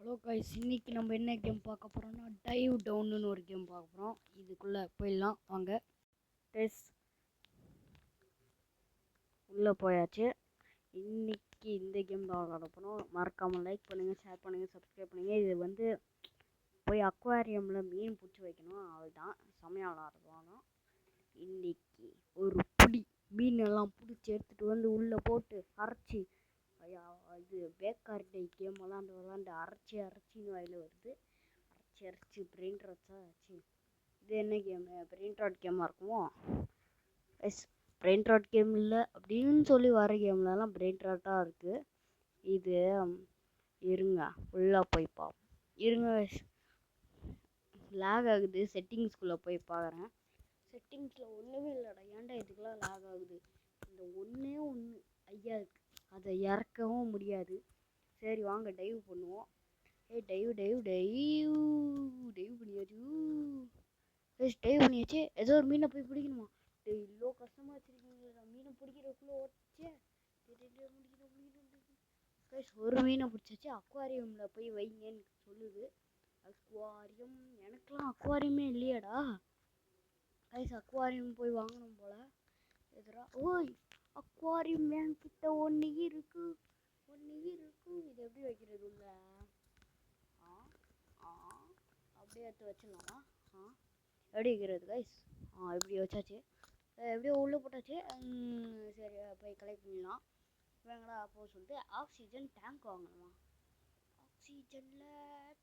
Hello guys, இன்னைக்கு நம்ம என்ன கேம் பார்க்க போகிறோம்னா டைவ் டவுன்னு ஒரு கேம் பார்க்க போகிறோம். இதுக்குள்ளே போயிடலாம் வாங்க. டெஸ்ட் உள்ளே போயாச்சு. இன்னைக்கு இந்த கேம் தான் விளாட போகிறோம். மறக்காமல் லைக் பண்ணுங்கள், ஷேர் பண்ணுங்கள், சப்ஸ்கிரைப் பண்ணுங்கள். இது வந்து போய் அக்வாரியமில் மீன் பிடிச்சி வைக்கணும். அவள் தான் செம்மையாக விளாடுவாங்க. இன்னைக்கு ஒரு புடி மீனெல்லாம் பிடிச்சி எடுத்துகிட்டு வந்து உள்ளே போட்டு அரைச்சி, இது பேக்கார்டை கேம் விளாண்டு அரைச்சின்னு வாயில் வருது. அரைச்சி பிரெயின் ராட்ஸா ஆச்சு. இது என்ன கேமு? பிரெயின் ராட் கேமாக இருக்குமோ? எஸ், பிரெயின் ராட் கேம் இல்லை அப்படின்னு சொல்லி வர கேம்லலாம் பிரெயின் ராட்டாக இருக்குது. இது இருங்க உள்ளே போய் பார்ப்போம். இருங்க, லேக் ஆகுது. செட்டிங்ஸ்குள்ளே போய் பார்க்குறேன். செட்டிங்ஸில் ஒன்றுமே இல்லைடா. ஏன்டா இதுக்கெல்லாம் லேக் ஆகுது? இந்த ஒன்றே ஒன்று ஐயா இருக்குது, அதை இறக்கவும் முடியாது. சரி வாங்க டைவ் பண்ணுவோம். டைவ் பண்ணியாச்சு. டைவ் பண்ணியாச்சு. ஏதோ ஒரு மீனை போய் பிடிக்கணுமா? இவ்வளோ கஷ்டமாக வச்சுருக்கீங்களா மீனை பிடிக்கிறதுக்குள்ளே ஓடிச்சே. ஒரு மீனை பிடிச்சாச்சு. அக்வாரியமில் போய் வைங்கன்னு சொல்லுது. அக்வாரியம் எனக்குலாம் அக்வாரியமே இல்லையாடா கைஸ். அக்வாரியம் போய் வாங்கணும் போல். எதிரா ஓய் அக்வாரியம் என்கிட்ட ஒன்று இருக்கு. இது எப்படி வைக்கிறது? உள்ள அப்படியே எடுத்து வச்சிடலாமா? எப்படி வைக்கிறது கைஸ்? இப்படி வச்சாச்சு. எப்படியோ உள்ளே போட்டாச்சு. சரி போய் கலெக்ட் பண்ணலாம். வேங்கடா அப்போ சொல்லிட்டு ஆக்சிஜன் டேங்க் வாங்கணுமா? ஆக்சிஜனில்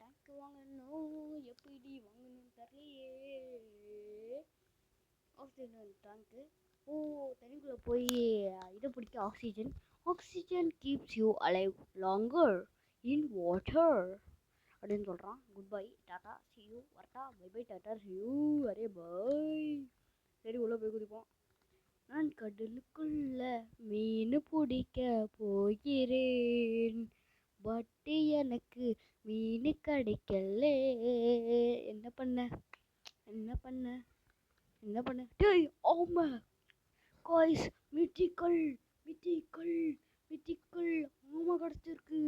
டேங்க் வாங்கணும். எப்படி வாங்கணும்னு தெரியலையே. ஆக்சிஜன் டேங்க்கு தண்ணிக்குள்ளே போய் இதை பிடிக்க oxygen keeps you alive longer in water அப்படின்னு சொல்கிறான். Goodbye, ta-ta, see you, வரட்டா, bye bye, ta-ta, see you, அரே பாய். சரி உள்ளே போய் குதிப்போம். நான் கடலுக்குள்ள மீன் பிடிக்க போகிறேன், பட்டு எனக்கு மீன் கிடைக்கல. என்ன பண்ண டேய் ஆமா காய்ஸ், மித்திக்கல் ஆமா கிடச்சிருக்கு.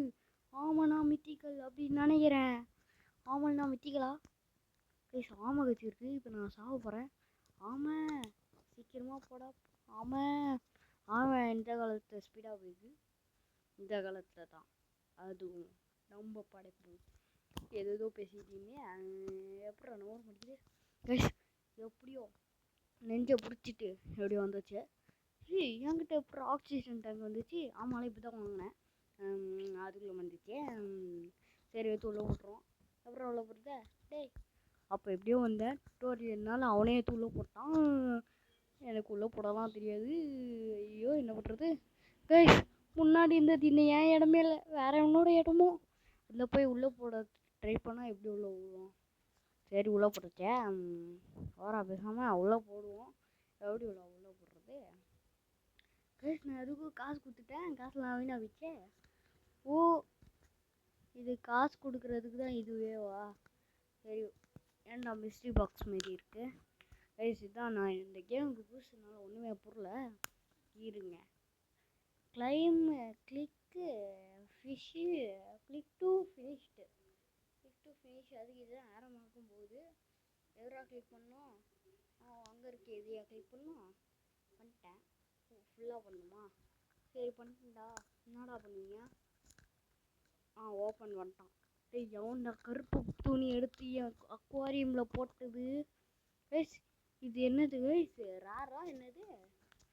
ஆமாண்ணா மித்திக்கல் அப்படின்னு நினைக்கிறேன். ஆமாண்ணா மித்திக்கலா கைஸ்? ஆமா கிடச்சிருக்கு. இப்போ நான் சாக போகிறேன். ஆமாம் சீக்கிரமாக போடா. ஆமாம் இந்த காலத்தில் ஸ்பீடாக போயிடுது. இந்த காலத்தில் தான் அதுவும் ரொம்ப படைப்பு. ஏதோ பேசிட்டீங்க. எப்பறம் நோர் முடிக்குது கைஸ். எப்படியோ நெஞ்சை பிடிச்சிட்டு எப்படியோ வந்துச்சு. என்கிட்ட அப்புறம் ஆக்சிஜன் டேங்க் வந்துச்சு. ஆமாம் இப்போ தான் வாங்கினேன். அதுக்குள்ளே வந்துச்சு. சரி எடுத்து உள்ளே போட்டுருவோம். அப்புறம் உள்ளே போடுறத டேய் அப்போ எப்படியோ வந்தேன். டூட்டோரியல்னால அவனே எடுத்து உள்ளே போட்டான். எனக்கு உள்ளே போடலாம் தெரியாது. ஐயோ என்ன பண்ணுறது கைஸ்? முன்னாடி இருந்தது இன்னும் ஏன் இடமே இல்லை, வேறு என்னோட இடமோ. அதில் போய் உள்ளே போட ட்ரை பண்ணால் எப்படி உள்ளே போடுவோம்? சரி உள்ளே போட்டுச்சேன். ஓரா பேசாமல் உள்ளே போடுவோம். எப்படி உள்ளே போடுறது கைஸ்? நான் எதுக்கும் காசு கொடுத்துட்டேன். காசுலாம் வீணா போச்சே. இது காசு கொடுக்குறதுக்கு தான் இதுவேவா? சரி ஏன்டா மிஸ்ட்ரி பாக்ஸ் மாரி இருக்குது கைஸ். இதுதான் நான் இந்த கேமுக்கு புதுசுனால ஒன்றுமே புரியல. இருங்க. கிளிக்கு ஃபிஷ்ஷு, கிளிக் டு ஃபினிஷ். அதுக்கு இதுதான் ஆரம்பமாக்கும் போது எதிராக கிளிக் பண்ணோம். அங்கே இருக்கு. எதையா கிளிக் பண்ணோம். பண்ணிட்டேன். ஃபுல்லாக பண்ணுமா? சரி பண்ணிட்டேன்டா. என்னடா பண்ணுவீங்க? ஓப்பன் பண்ணிட்டான். எவன்டா கருப்பு துணி எடுத்து என் அக்வாரியமில் போட்டது கைஸ்? இது என்னது கைஸ்? ரேரா என்னது?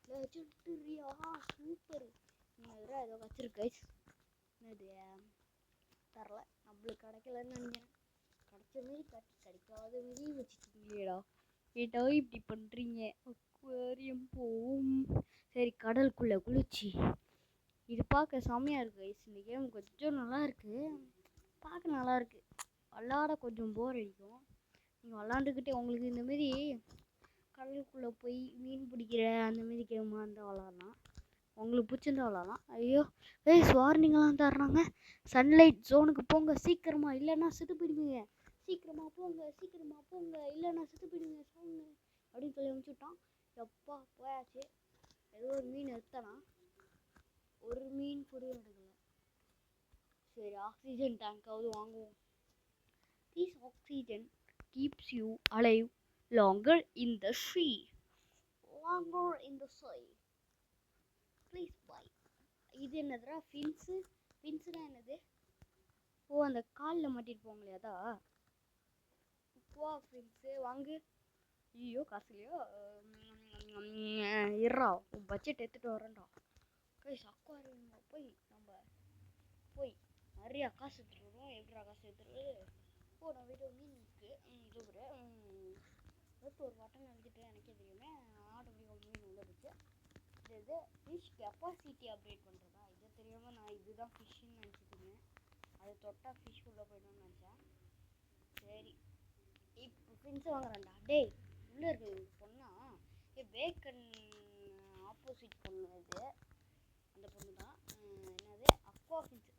லெஜெண்டரியா? சூப்பர். நீங்கள் ஏதோ வச்சிருக்கு கைஸ். என்னது தரல, நம்மளுக்கு கிடைக்கலன்னு நினைக்கிறேன். கிடைச்ச மாரி கிடைக்காத மாரி வச்சுட்டீங்களேடா. ஏடா இப்படி பண்ணுறீங்க? அக்வாரியம் போவோம். சரி கடலுக்குள்ளே குளிச்சு. இது பார்க்க செம்மையாக இருக்குது கைஸ். இந்த கேம் கொஞ்சம் நல்லாயிருக்கு, பார்க்க நல்லாயிருக்கு. விளாட கொஞ்சம் போர் அடிக்கும். நீங்கள் விளாண்டுக்கிட்டே உங்களுக்கு இந்தமாரி கடலுக்குள்ளே போய் மீன் பிடிக்கிற அந்தமாரி கேமாக இருந்தால் விளாட்லாம். உங்களுக்கு பிடிச்சிருந்தா விளாட்லாம். ஐயோ கைஸ் வார்னிங்லாம் தர்றாங்க. சன்லைட் ஜோனுக்கு போங்க சீக்கிரமாக, இல்லைன்னா செத்து போயிடுவீங்க. சீக்கிரமாக போங்க இல்லைன்னா செத்து போயிடுவீங்க அப்படின்னு சொல்லி அனுப்பிச்சுட்டான். எப்பா போயாச்சு. ஏதோ ஒரு மீன் எடுத்தனா, ஒரு மீன் கூட எடுக்கல. சரி ஆக்சிஜன் டேங்காவது வாங்குவோம். This oxygen keeps you alive longer in the sea. Longer in the sea. Please buy. இது என்னதுடா ஃபின்ஸு? ஃபின்ஸுனா என்னது? ஓ அந்த காலில் மாட்டிட்டு போங்களே அதா? ஃபின்ஸு வாங்கு. ஐயோ காசு இல்லையோ? இருறா பட்ஜெட் எடுத்துகிட்டு வரேன்டா. கைஸ் அக்வாரியம் போய் நம்ம போய் நிறையா காசு எடுத்துகிட்டு வருவோம். எப்படிடா காசு எடுத்துகிட்டு ஓ நான் வீட்டில் மீன் இருக்குது. இது ஒரு ஒரு வாட்டம் நினைச்சிட்டு எனக்கே தெரியுமே ஆட்டோமேட்டிக்காக மீன் வந்துடுச்சு. இது ஃபிஷ் கெப்பாசிட்டி அப்டேட் பண்ணுறதா? இது தெரியாமல் நான் இதுதான் ஃபிஷ்ஷுன்னு நினச்சிட்டுருந்தேன். அது தொட்டால் ஃபிஷ் உள்ளே போய்டும்னு நினச்சேன். சரி இப்போ ஃபின்ஸு வாங்குறேன்டா. டேய் உள்ளே இருக்குது பொண்ணா? பேக்கன் ஆப்போசிட் பொண்ணு இது. அந்த பொண்ணு தான். என்னது அக்வா ஃபின்ஸ்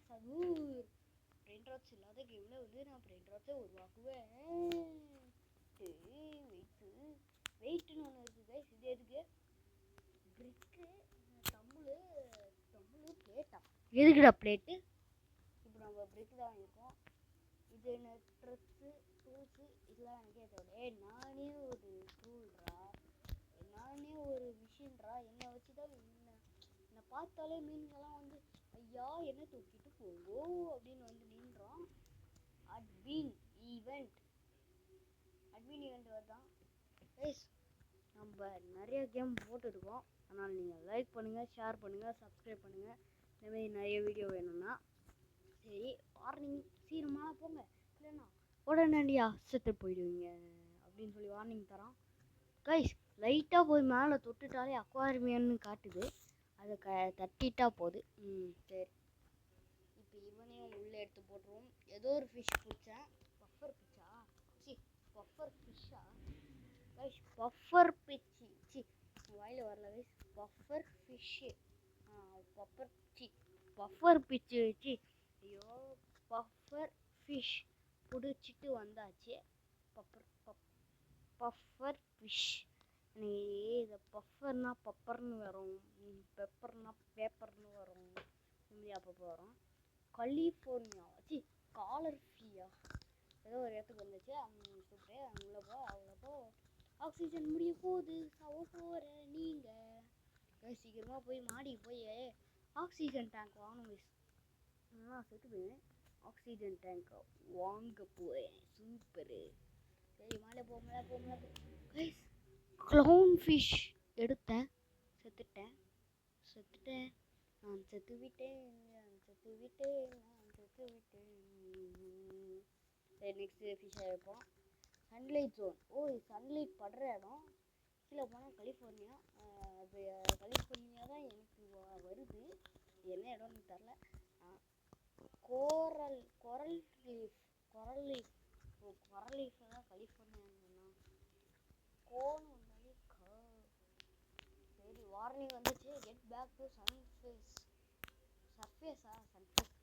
சகூர் பிரெயின் ராட்ஸ் இல்லாத கேமில் வந்து நான் பிரெயின் ராட்ஸை உருவாக்குவேன். வெயிட்டுன்னு ஒன்று இருக்குது கைஸ். இது எதுக்கு? பிரிக்கு தமிழ் பிளேட்டா? எதுக்குடா பிளேட்டு? இப்போ நம்ம பிரிக்கு தான் இருக்கோம். இது என்ன ட்ரெஸ்ஸு டூல்ஸு இதெல்லாம் எனக்கே தேவை. நானே ஒரு டூல்ரா, நானே ஒரு மிஷின்ரா. என்னை வச்சு தான் என்னை பார்த்தாலே மீன்கள்லாம் வந்து ஐயா என்ன தூக்கிட்டு போங்கோ அப்படின்னு வந்து நின்றான். அட்மின் ஈவெண்ட் வருதான் கைஸ். நம்ம நிறைய கேம் போட்டுருக்கோம். அதனால் நீங்கள் லைக் பண்ணுங்கள், ஷேர் பண்ணுங்கள், சப்ஸ்கிரைப் பண்ணுங்கள். இந்தமாரி நிறைய வீடியோ வேணும்னா. சரி வார்னிங் சீக்கிரமாக போங்க, இல்லைண்ணா உடனடியா செத்து போயிடுவீங்க அப்படின்னு சொல்லி வார்னிங் தரான் கைஸ். லைட்டாக போய் மேலே தொட்டுட்டாலே அக்வாரியம்னு காட்டுது. அதை தட்டிட்டா போகுது. சரி இப்போ இவனையும் உள்ளே எடுத்து போட்டுருவோம். ஏதோ ஒரு ஃபிஷ் பிடிச்சேன். பஃபர் ஃபிஷ்ஷா? பஃபர் ஃபிஷ்ஷா கைஸ்? பஃபர் பிச்சு வாயில் வரல கைஸ். பஃபர் ஃபிஷ்ஷு பஃபர் பிச்சு வச்சு ஐயோ பஃபர் ஃபிஷ் பிடிச்சிட்டு வந்தாச்சு. Buffer fish. இதை பஃபர்னா பப்பர்னு வரும், பெப்பர்னா பேப்பர்னு வரும். இப்படி அப்பப்போ வரும். கலிஃபோர்னியா காலர் ஃபியா ஏதோ ஒரு இடத்துக்கு வந்துச்சு. சுட்டு அவ்வளோப்போ அவ்வளோப்போ ஆக்சிஜன் முடிய போகுது. சாவ போகிற நீங்கள் சீக்கிரமாக போய் மாடிக்கு போய் ஆக்சிஜன் டேங்க் வாங்கணும். நான் செத்து போயிடுவேன். ஆக்சிஜன் டேங்க் வாங்க போகிறேன். சூப்பரு. சரி மேலே போகல கைஸ். க்ளவுன் ஃபிஷ் எடுத்தேன். செத்துட்டேன். நான் செத்து விட்டேன். சரி நெக்ஸ்ட்டு ஃபிஷ்ஷாக இருப்போம். Sunlight zone. ஓ சன்லைட் படுற இடம். கீழே போனால் கலிஃபோர்னியா. அது கலிஃபோர்னியா தான் எனக்கு வருது. என்ன இடம்னு தெரில. கொரல் லீஃப் தான் கலிஃபோர்னியான்னு கோன்னு வந்தாலே சரி வார்னிங் வந்துச்சு. கெட் பேக் டு சர்ஃபேஸா சன்ஃபேஸ்.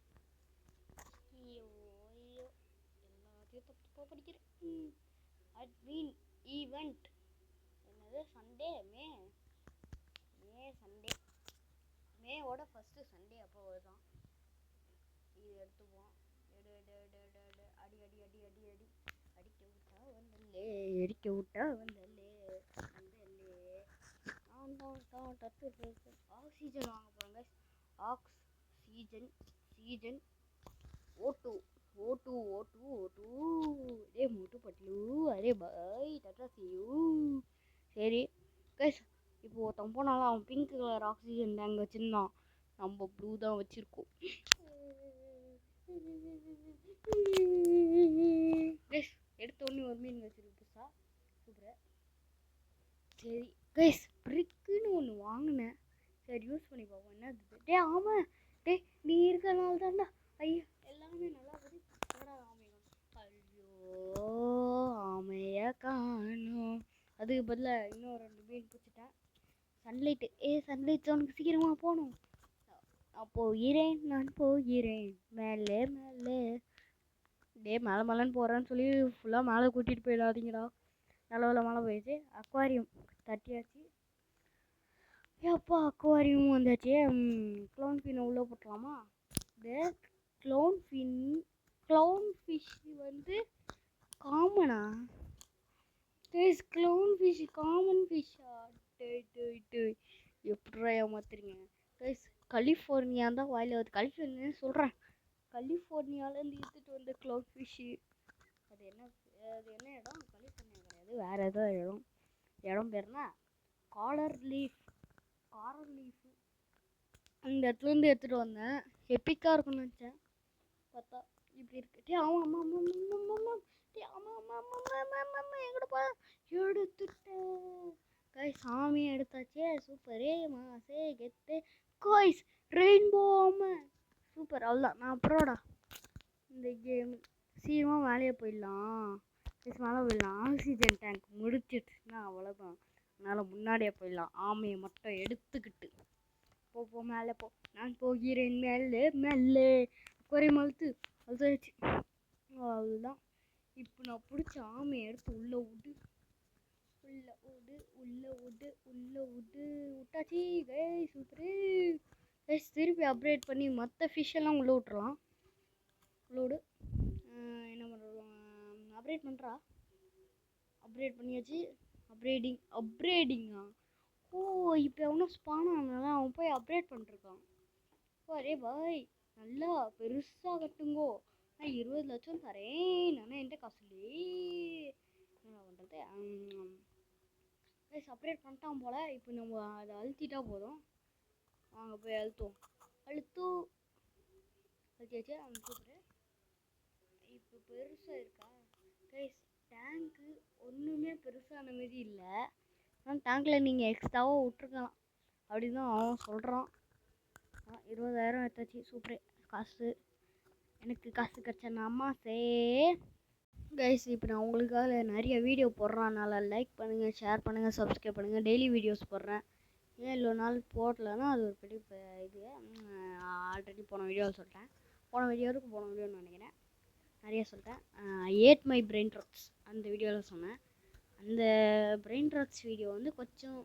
ஐயோ எல்லாத்தையும் தப்பாக படிக்கிறேன். அட்மின் ஈவெண்ட் என்னது? சண்டே சண்டே மேவோட ஃபஸ்ட்டு சண்டே அப்போ வருதான். இது எடுத்துப்போம். அடிக்க விட்டா வந்தல்லே ஆக்சிஜன் வாங்க போகிறாங்க. ஆக்சிஜன் O2 அரே மோட்டு பட்லு அரே பாய் டாட்டா see you. சரி கைஸ் இப்போ ஒருத்தன் போனாலும் அவன் பிங்க் கலர் ஆக்சிஜன் டேங்க் வச்சுருந்தான். நம்ம ப்ளூ தான் வச்சுருக்கோம். கைஸ் எடுத்த உடனே ஒரு மீன் வச்சுருக்கு புதுசா. சூப்பர். சரி கைஸ் பிரிக்குன்னு ஒன்று வாங்கினேன். சரி யூஸ் பண்ணி பார்ப்போம் என்ன இருக்குது. டே ஆமாம் நீ இருக்கிறனால தான்டா. ஐயோ எல்லாமே நல்லா இருக்குது. ஐயோ ஆமைய காணும். அதுக்கு பதிலாக இன்னும் 2 மீன் பிடிச்சிட்டேன். சன்லைட் ஜோனுக்கு சீக்கிரமாக போகணும். நான் போகிறேன் மேலே மேலேன்னு போகிறேன்னு சொல்லி ஃபுல்லாக மேலே கூட்டிகிட்டு போயிடாதீங்கடா. நல்ல மழை போயிடுச்சு. அக்வாரியம் தட்டியாச்சு. ஏப்பா அக்வாரியம் வந்தாச்சு. க்ளவுன் ஃபின்னை உள்ளே போட்டுலாமா? இந்த க்ளவுன் ஃபிஷ் வந்து காமனா? கைஸ் க்ளவுன் ஃபிஷ் காமன் ஃபிஷ்ஷா? எப்படா ஏமாத்துறீங்க கைஸ்? கலிஃபோர்னியா தான் வாயில் வருது. கலிஃபோர்னியா சொல்கிறேன். கலிஃபோர்னியாவிலேருந்து எடுத்துகிட்டு வந்த க்ளவுன் ஃபிஷ்ஷு. அது என்ன இடம்? கலிஃபோர்னியா கிடையாது, வேறு ஏதோ இடம் பேர்னா காரல் லீஃப். அந்த இடத்துலேருந்து எடுத்துகிட்டு வந்தேன். எப்பிக்காக இருக்குன்னு நினச்சேன், பார்த்தா இப்படி இருக்கு. எங்கடப்பா எடுத்துட்டேன் கைஸ். சாமியை எடுத்தாச்சே. சூப்பரே மாசே கெத்து கைஸ். Rainbow super. அவ்வளோதான், நான் அப்புறம்டா இந்த கேம் சீக்கிரமாக மேலேயே போயிடலாம். மேலே போயிடலாம். ஆக்சிஜன் டேங்க் முடிச்சிட்டுனா அவ்வளோதான். அதனால் முன்னாடியே போயிடலாம். ஆமையை மட்டும் எடுத்துக்கிட்டு போ மேலே போ. நான் போகிறேன் மேலே குறை மழுத்து அழுத்தாச்சு. அவ்வளோதான். இப்போ நான் பிடிச்ச ஆமையை எடுத்து உள்ளே விட்டாச்சு கைஸ். Super guys. திருப்பி அப்கிரேட் பண்ணி மற்ற ஃபிஷ்ஷெல்லாம் உள்ளே விட்டுறலாம். உள்ளோடு என்ன பண்ணுறோம்? அப்கிரேட் பண்ணுறா. அப்கிரேட் பண்ணியாச்சு. அப்கிரேடிங்கா? ஓ, இப்போ எவனும் ஸ்பான் ஆனால அவன் போய் அப்கிரேட் பண்ணிருக்கான். அரே பாய், நல்லா பெருசாக கட்டுங்கோ. நான் 20 லட்சம் தரேன். ஆனால் என்கிட்ட காசு இல்லையே. என்ன பண்ணுறது? அப்கிரேட் பண்ணிட்டான் போல். இப்போ நம்ம அதை அழுத்திட்டா போதும். வாங்க போய் அழுத்தியாச்சு. அவன் சூப்பரு. இப்போ பெருசாக இருக்கா கைஸ்? டேங்க்கு ஒன்றுமே பெருசான மாரி இல்லை. ஆனால் டேங்கில் நீங்கள் எக்ஸ்ட்ராவாக விட்ருக்கலாம் அப்படின்னு தான் அவன் சொல்கிறான். 20,000 எடுத்தாச்சு. சூப்பரு. எனக்கு காசு கிடச்சேன் அம்மாசே கைஸ். இப்போ நான் உங்களுக்காக நிறைய வீடியோ போடுறேன். லைக் பண்ணுங்கள், ஷேர் பண்ணுங்கள், சப்ஸ்கிரைப் பண்ணுங்கள். டெய்லி வீடியோஸ் போடுறேன். ஏன் இவ்வளோ நாள் போடலன்னா அது ஒரு பெரிய இது. ஆல்ரெடி போன வீடியோன்னு நினைக்கிறேன். நிறைய சொல்லிட்டேன். ஏட் மை பிரெயின் ராட்ஸ் அந்த வீடியோவில் சொன்னேன். அந்த பிரெயின் ராட்ஸ் வீடியோ வந்து கொஞ்சம்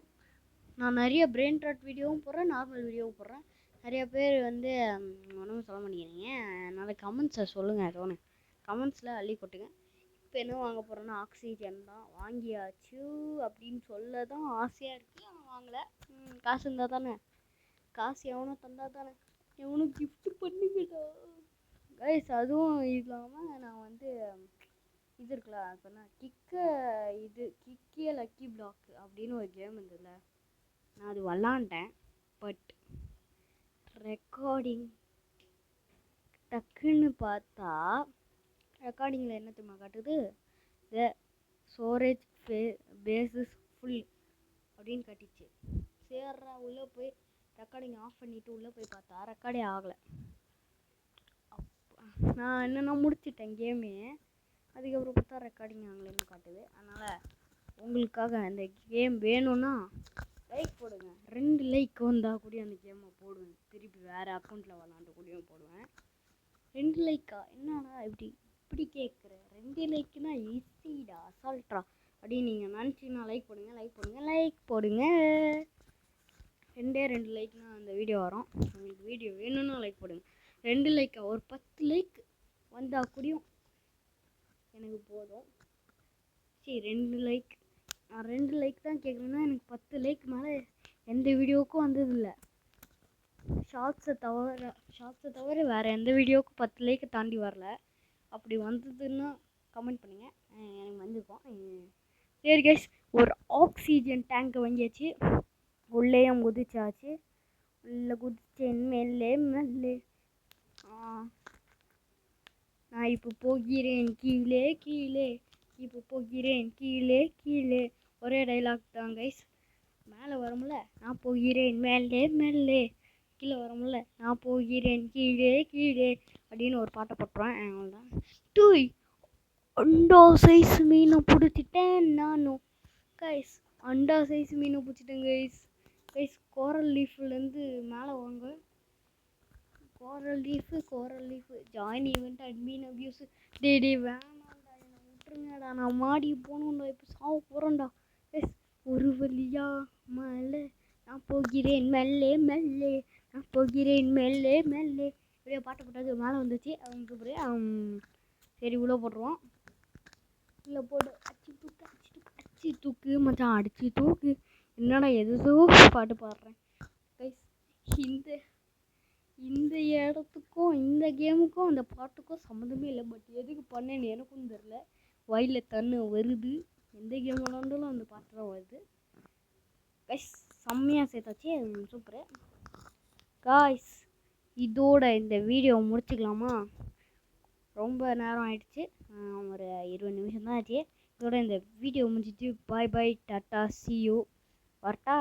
நான் நிறைய பிரெயின் ராட் வீடியோவும் போடுறேன், நார்மல் வீடியோவும் போடுறேன். நிறைய பேர் வந்து ஒன்றும் சொல்ல மாட்டேங்கிறீங்க. அதனால் கமெண்ட்ஸை சொல்லுங்கள். ஏதோ ஒன்று கமெண்ட்ஸில் அள்ளி கொட்டுங்க. இப்போ என்ன வாங்க போகிறேன்னா ஆக்சிஜன் தான். வாங்கியாச்சு அப்படின்னு சொல்ல தான் ஆசையாக இருக்குது. ஆனால் வாங்கலை. காசு இருந்தால் தானே. காசு எவனோ தந்தால் தானே. எவனும் கிஃப்ட் பண்ணுங்கடா கைஸ். அதுவும் இல்லாமல் நான் வந்து இது இருக்குல்ல, அப்படின்னா கிக்கிய லக்கி பிளாக் அப்படின்னு ஒரு கேம் இருந்ததுல, நான் அது விளாண்டேன். பட் ரெக்கார்டிங் டக்குன்னு பார்த்தா ரெக்கார்டிங்கில் என்ன தெரியுமா காட்டுது? த ஸ்டோரேஜ் பேஸஸ் ஃபுல் அப்படின்னு காட்டிச்சு. சேர்றா உள்ளே போய் ரெக்கார்டிங் ஆஃப் பண்ணிவிட்டு உள்ளே போய் பார்த்தா ரெக்கார்டே ஆகலை. நான் என்னென்னா முடிச்சிட்டேன் கேமே. அதுக்கப்புறம் பார்த்தா ரெக்கார்டிங் ஆகலைன்னு காட்டுது. அதனால் உங்களுக்காக அந்த கேம் வேணும்னா லைக் போடுங்க. 2 லைக் வந்தால் கூட அந்த கேமை போடுவேன். திருப்பி வேறு அக்கௌண்ட்டில் விளாண்டு கூடயும் போடுவேன். 2 லைக்கா? என்னடா இப்படி கேட்குற? 2 லைக்குனா ஈஸிடா, அசால்ட்ரா அப்படின்னு நீங்கள் நினச்சிங்கன்னா லைக் போடுங்க. 2 லைக்னா அந்த வீடியோ வரும். உங்களுக்கு வீடியோ வேணும்னா லைக் போடுங்க. 2 லைக்கா? ஒரு 10 லைக் வந்தால் கூடயும் எனக்கு போதும். சரி, 2 லைக். நான் 2 லைக் தான் கேட்குறேன்னா எனக்கு 10 லைக் மேலே எந்த வீடியோவுக்கும் வந்ததில்லை. ஷார்ட்ஸை தவிர வேறு எந்த வீடியோவுக்கும் 10 லைக்கை தாண்டி வரல. அப்படி வந்ததுன்னா கமெண்ட் பண்ணுங்கள், எனக்கு வந்திருக்கோம். சரி கைஸ், ஒரு ஆக்சிஜன் டேங்க்கை வாங்கியாச்சு. உள்ளேயும் குதிச்சாச்சு. உள்ளே குதிச்சேன் மெல்லே. நான் இப்போ போகிறேன் கீழே. ஒரே டைலாக் தான் கைஸ். மேலே வரமுல்ல, நான் போகிறேன் மேலே. கீழே வரமுல்ல, நான் போகிறேன் கீழே அப்படின்னு ஒரு பாட்டை போட்டுருவேன். அவ்வளோதான். டூய் அண்டா சைஸ் மீனை பிடிச்சிட்டேன் நானும் கைஸ். அண்டா சைஸ் மீனை பிடிச்சிட்டேன் கைஸ். கோரல் லீஃப்லேருந்து மேலே வாங்க. Coral leaf join event admin abuse. டே வேணாம்டா, என்னை விட்டுருங்கடா. நான் மாடி போகணும்டா. இப்போ சாவ போகிறேன்டா கைஸ். ஒரு வழியா மேலே நான் போகிறேன் மெல்லே மெல்லே, நான் போகிறேன் மெல்லே மெல்லே. இப்படியே பாட்டு போட்டது மேலே வந்துச்சு. அவங்க இப்படியே சரி உள்ளே போட்டுருவோம். உள்ளே போட்டு அடிச்சு தூக்கு மச்சான், அடிச்சு தூக்கு. என்னடா எதோ பாட்டு பாடுறேன் கைஸ். இந்த இடத்துக்கும் இந்த கேமுக்கும் அந்த பாட்டுக்கும் சம்மந்தமே இல்லை. பட் எதுக்கு பண்ணேன்னு எனக்கும் தெரில. வயலில் தண்ணி வருது. எந்த கேம் விளாண்டாலும் அந்த பாட்டு தான் வருது கைஸ். செம்மையாக சேர்த்தாச்சு, சூப்பரு காய்ஸ். இதோட இந்த வீடியோ முடிச்சுக்கலாமா? ரொம்ப நேரம் ஆயிடுச்சு, ஒரு 20 நிமிஷம் தான் ஆச்சு. இதோட இந்த வீடியோ முடிஞ்சிச்சு. பாய் பாய், டாட்டா, see you. வரட்டா?